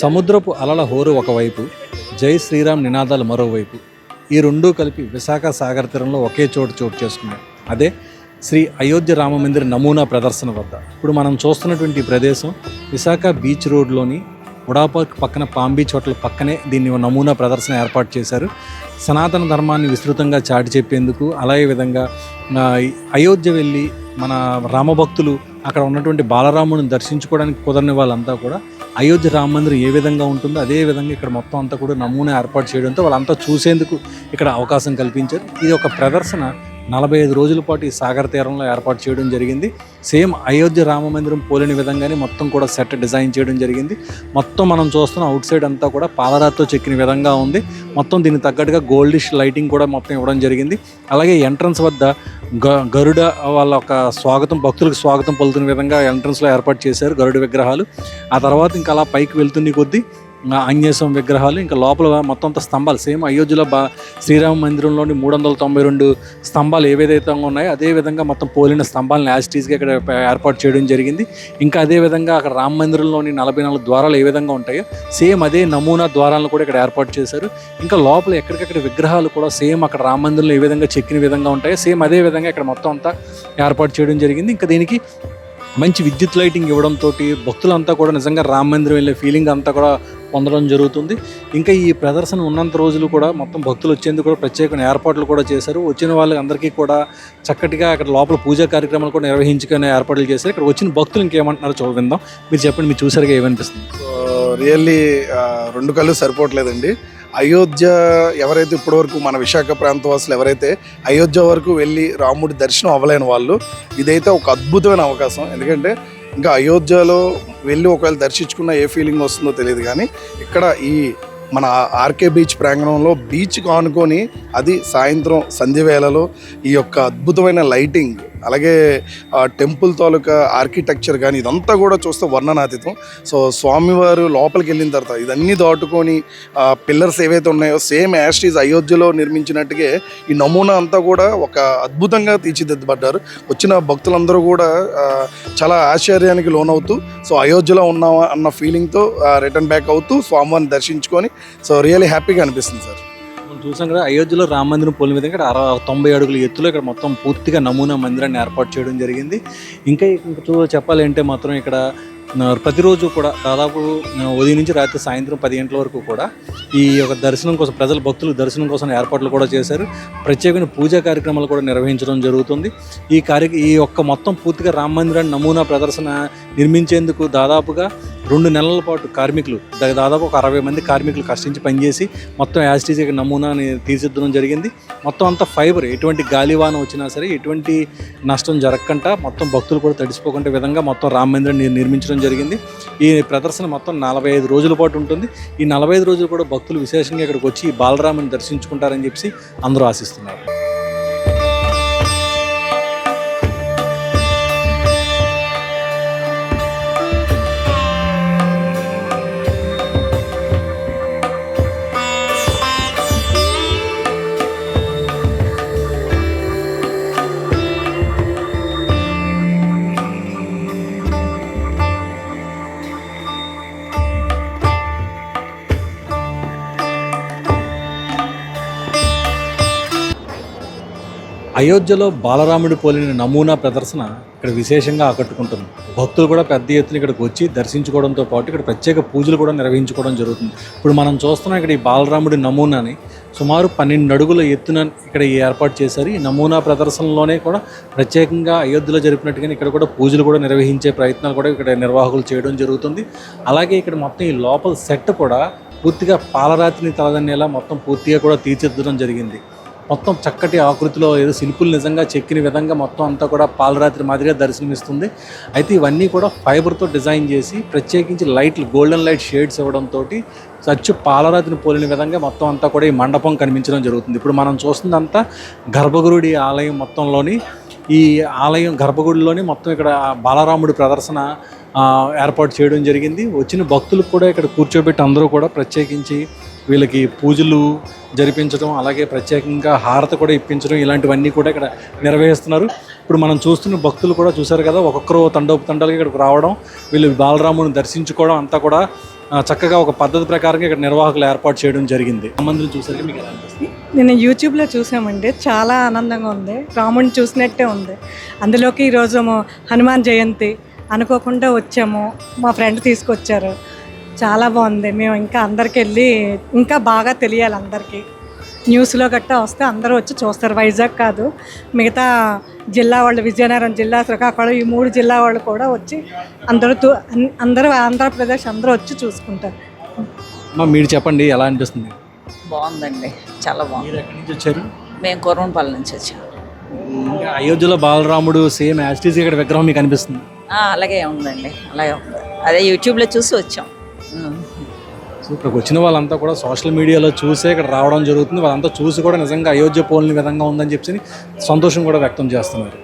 సముద్రపు అలల హోరు ఒకవైపు, జై శ్రీరామ్ నినాదాలు మరోవైపు. ఈ రెండూ కలిపి విశాఖ సాగర్ తీరంలో ఒకే చోటు చేసుకున్నాయి. అదే శ్రీ అయోధ్య రామమందిర నమూనా ప్రదర్శన వద్ద. ఇప్పుడు మనం చూస్తున్నటువంటి ఈ ప్రదేశం విశాఖ బీచ్ రోడ్లోని ఉడాపార్క్ పక్కన పామ్ బీచ్ హోటల్ పక్కనే దీన్ని నమూనా ప్రదర్శన ఏర్పాటు చేశారు. సనాతన ధర్మాన్ని విస్తృతంగా చాటి చెప్పేందుకు, అలాగే విధంగా అయోధ్య వెళ్ళి మన రామభక్తులు అక్కడ ఉన్నటువంటి బాలరాముని దర్శించుకోవడానికి కుదరని వాళ్ళంతా కూడా అయోధ్య రామ మందిరం ఏ విధంగా ఉంటుందో అదే విధంగా ఇక్కడ మొత్తం అంతా కూడా నమూనా ఏర్పాటు చేయడంతో వాళ్ళంతా చూసేందుకు ఇక్కడ అవకాశం కల్పించారు. ఇది ఒక ప్రదర్శన 45 రోజుల పాటు ఈ సాగర్ తీరంలో ఏర్పాటు చేయడం జరిగింది. సేమ్ అయోధ్య రామ మందిరం పోలిన విధంగానే మొత్తం కూడా సెట్ డిజైన్ చేయడం జరిగింది. మొత్తం మనం చూస్తున్న అవుట్ సైడ్ అంతా కూడా పాలరాతితో చెక్కిన విధంగా ఉంది. మొత్తం దీనికి తగ్గట్టుగా గోల్డిష్ లైటింగ్ కూడా మొత్తం ఇవ్వడం జరిగింది. అలాగే ఎంట్రన్స్ వద్ద గరుడ వాళ్ళ ఒక స్వాగతం, భక్తులకు స్వాగతం పలుకుతున్న విధంగా ఎంట్రన్స్లో ఏర్పాటు చేశారు గరుడ విగ్రహాలు. ఆ తర్వాత ఇంకా అలా పైకి వెళ్తున్న కొద్దీ ఆంజనేయ విగ్రహాలు, ఇంకా లోపల మొత్తం అంతా స్తంభాలు సేమ్ అయోధ్యలో శ్రీరామ మందిరంలోని 392 స్తంభాలు ఏవేదైతే ఉన్నాయో అదేవిధంగా మొత్తం పోలిన స్తంభాలను యాజిటీస్గా ఇక్కడ ఏర్పాటు చేయడం జరిగింది. ఇంకా అదేవిధంగా అక్కడ రామ మందిరంలోని 44 ద్వారాలు ఏ విధంగా ఉంటాయో సేమ్ అదే నమూనా ద్వారాలను కూడా ఇక్కడ ఏర్పాటు చేశారు. ఇంకా లోపల ఎక్కడికక్కడ విగ్రహాలు కూడా సేమ్ అక్కడ రామ మందిరంలో ఏ విధంగా చెక్కిన విధంగా ఉంటాయో సేమ్ అదే విధంగా ఇక్కడ మొత్తం అంతా ఏర్పాటు చేయడం జరిగింది. ఇంకా దీనికి మంచి విద్యుత్ లైటింగ్ ఇవ్వడంతో భక్తులంతా కూడా నిజంగా రామ మందిరం వెళ్ళే ఫీలింగ్ అంతా కూడా పొందడం జరుగుతుంది. ఇంకా ఈ ప్రదర్శన ఉన్నంత రోజులు కూడా మొత్తం భక్తులు వచ్చేందుకు కూడా ప్రత్యేకమైన ఏర్పాట్లు కూడా చేశారు. వచ్చిన వాళ్ళందరికీ కూడా చక్కటిగా అక్కడ లోపల పూజా కార్యక్రమాలు కూడా నిర్వహించుకునే ఏర్పాట్లు చేశారు. ఇక్కడ వచ్చిన భక్తులు ఇంకేమంటున్నారో చూద్దాం. మీరు చెప్పండి, మీరు చూసారుగా ఏమనిపిస్తుంది? రియల్లీ రెండు కళ్ళు సరిపోవట్లేదండి. అయోధ్య ఎవరైతే ఇప్పటివరకు మన విశాఖ ప్రాంత వాసులు ఎవరైతే అయోధ్య వరకు వెళ్ళి రాముడి దర్శనం అవ్వలేని వాళ్ళు, ఇదైతే ఒక అద్భుతమైన అవకాశం. ఎందుకంటే ఇంకా అయోధ్యలో వెళ్ళి ఒకవేళ దర్శించుకున్న ఏ ఫీలింగ్ వస్తుందో తెలియదు, కానీ ఇక్కడ ఈ మన ఆర్కే బీచ్ ప్రాంగణంలో బీచ్కి ఆనుకొని అది సాయంత్రం సంధ్య వేళలో ఈ యొక్క అద్భుతమైన లైటింగ్, అలాగే టెంపుల్ తాలూకా ఆర్కిటెక్చర్ కానీ ఇదంతా కూడా చూస్తే వర్ణనాతీతం. సో స్వామివారు లోపలికి వెళ్ళిన తర్వాత ఇదన్నీ దాటుకొని పిల్లర్స్ ఏవైతే ఉన్నాయో సేమ్ యాస్టీస్ అయోధ్యలో నిర్మించినట్టుగా ఈ నమూనా అంతా కూడా ఒక అద్భుతంగా తీర్చిదిద్దబడ్డారు. వచ్చిన భక్తులందరూ కూడా చాలా ఆశ్చర్యానికి లోనవుతూ సో అయోధ్యలో ఉన్నామా అన్న ఫీలింగ్తో రిటర్న్ బ్యాక్ అవుతూ స్వామివారిని దర్శించుకొని సో రియల్లీ హ్యాపీగా అనిపిస్తుంది సార్. చూసాం కదా, అయోధ్యలో రామ మందిరం పోలిన విధంగా ఇక్కడ 90 అడుగుల ఎత్తులో ఇక్కడ మొత్తం పూర్తిగా నమూనా మందిరాన్ని ఏర్పాటు చేయడం జరిగింది. ఇంకా చెప్పాలి అంటే మాత్రం ఇక్కడ ప్రతిరోజు కూడా దాదాపు ఉదయం నుంచి రాత్రి సాయంత్రం 10 గంటల వరకు కూడా ఈ యొక్క దర్శనం కోసం భక్తులు దర్శనం కోసం ఏర్పాట్లు కూడా చేశారు. ప్రత్యేకమైన పూజా కార్యక్రమాలు కూడా నిర్వహించడం జరుగుతుంది. ఈ యొక్క మొత్తం పూర్తిగా రామ మందిరాన్ని నమూనా ప్రదర్శన నిర్మించేందుకు దాదాపుగా 2 నెలల పాటు కార్మికులు దాదాపు ఒక 60 మంది కార్మికులు కష్టించి పనిచేసి మొత్తం యాజిటీస్గా నమూనాని తీర్చిద్దడం జరిగింది. మొత్తం అంతా ఫైబర్, ఎటువంటి గాలివాన వచ్చినా సరే ఎటువంటి నష్టం జరగకుండా మొత్తం భక్తులు కూడా తడిసిపోకుండా విధంగా మొత్తం రామ మందిరాన్ని నిర్మించడం జరిగింది. ఈ ప్రదర్శన మొత్తం 45 రోజుల పాటు ఉంటుంది. ఈ 45 రోజులు కూడా భక్తులు విశేషంగా ఇక్కడికి వచ్చి బాలరాముని దర్శించుకుంటారని చెప్పి అందరూ ఆశిస్తున్నారు. అయోధ్యలో బాలరాముడి పోలిన నమూనా ప్రదర్శన ఇక్కడ విశేషంగా ఆకట్టుకుంటుంది. భక్తులు కూడా పెద్ద ఎత్తున ఇక్కడికి వచ్చి దర్శించుకోవడంతో పాటు ఇక్కడ ప్రత్యేక పూజలు కూడా నిర్వహించుకోవడం జరుగుతుంది. ఇప్పుడు మనం చూస్తున్నాం ఇక్కడ ఈ బాలరాముడి నమూనాని సుమారు 12 అడుగుల ఎత్తున ఇక్కడ ఏర్పాటు చేశారు. ఈ నమూనా ప్రదర్శనలోనే కూడా ప్రత్యేకంగా అయోధ్యలో జరిపినట్టుగానే ఇక్కడ కూడా పూజలు కూడా నిర్వహించే ప్రయత్నాలు కూడా ఇక్కడ నిర్వాహకులు చేయడం జరుగుతుంది. అలాగే ఇక్కడ మొత్తం ఈ లోపల సెట్ కూడా పూర్తిగా పాలరాతిని తలదన్నేలా మొత్తం పూర్తిగా కూడా తీర్చిదిద్దడం జరిగింది. మొత్తం చక్కటి ఆకృతిలో ఏదో శిల్పులు నిజంగా చెక్కిన విధంగా మొత్తం అంతా కూడా పాలరాత్రి మాదిరిగా దర్శనమిస్తుంది. అయితే ఇవన్నీ కూడా ఫైబర్తో డిజైన్ చేసి ప్రత్యేకించి లైట్లు, గోల్డెన్ లైట్ షేడ్స్ ఇవ్వడంతో సచ్చు పాలరాతిని పోలిన విధంగా మొత్తం అంతా కూడా ఈ మండపం కనిపించడం జరుగుతుంది. ఇప్పుడు మనం చూస్తుందంతా గర్భగుడి ఆలయం మొత్తంలోని ఈ ఆలయం గర్భగుడిలోని మొత్తం ఇక్కడ బాలరాముడి ప్రదర్శన ఏర్పాటు చేయడం జరిగింది. వచ్చిన భక్తులకు కూడా ఇక్కడ కూర్చోబెట్టి అందరూ కూడా ప్రత్యేకించి వీళ్ళకి పూజలు జరిపించడం, అలాగే ప్రత్యేకంగా హారతి కూడా ఇప్పించడం, ఇలాంటివన్నీ కూడా ఇక్కడ నిర్వహిస్తున్నారు. ఇప్పుడు మనం చూస్తున్న భక్తులు కూడా చూశారు కదా, ఒక్కొక్కరు తండోపు తండాలుగా ఇక్కడికి రావడం, వీళ్ళు బాలరాముని దర్శించుకోవడం అంతా కూడా చక్కగా ఒక పద్ధతి ప్రకారంగా ఇక్కడ నిర్వాహకులు ఏర్పాటు చేయడం జరిగింది. ఆ మందిరం చూసరికి మీకు ఎలా అనిపిస్తుంది? నేను యూట్యూబ్లో చూసామండి, చాలా ఆనందంగా ఉంది, రాముడిని చూసినట్టే ఉంది. అందులోకి ఈరోజు హనుమాన్ జయంతి అనుకోకుండా వచ్చాము, మా ఫ్రెండ్ తీసుకొచ్చారు, చాలా బాగుంది. మేము ఇంకా అందరికి వెళ్ళి ఇంకా బాగా తెలియాలి అందరికీ, న్యూస్లో గట్టా వస్తే అందరూ వచ్చి చూస్తారు. వైజాగ్ కాదు, మిగతా జిల్లా వాళ్ళు, విజయనగరం జిల్లా, శ్రీకాకుళం, ఈ 3 జిల్లా వాళ్ళు కూడా వచ్చి అందరూ ఆంధ్రప్రదేశ్ అందరూ వచ్చి చూసుకుంటారు. మీరు చెప్పండి ఎలా అనిపిస్తుంది? బాగుందండి, చాలా బాగుంది. మీరు ఎక్కడి నుంచి వచ్చారు? మేము కుర్రంపల్లి నుంచి వచ్చాము. ఇంకా అయోధ్యలో బాలరాముడు సేమ్ యాస్టీజ్ ఇక్కడ విగ్రహం మీకు అనిపిస్తుంది? అలాగే ఉందండి, అలాగే ఉంది. అదే యూట్యూబ్లో చూసి వచ్చాం. సో ఇక్కడికి వచ్చిన వాళ్ళంతా కూడా సోషల్ మీడియాలో చూసే ఇక్కడ రావడం జరుగుతుంది. వాళ్ళంతా చూసి కూడా నిజంగా అయోధ్య పోలిన విధంగా ఉందని చెప్పి సంతోషం కూడా వ్యక్తం చేస్తున్నారు.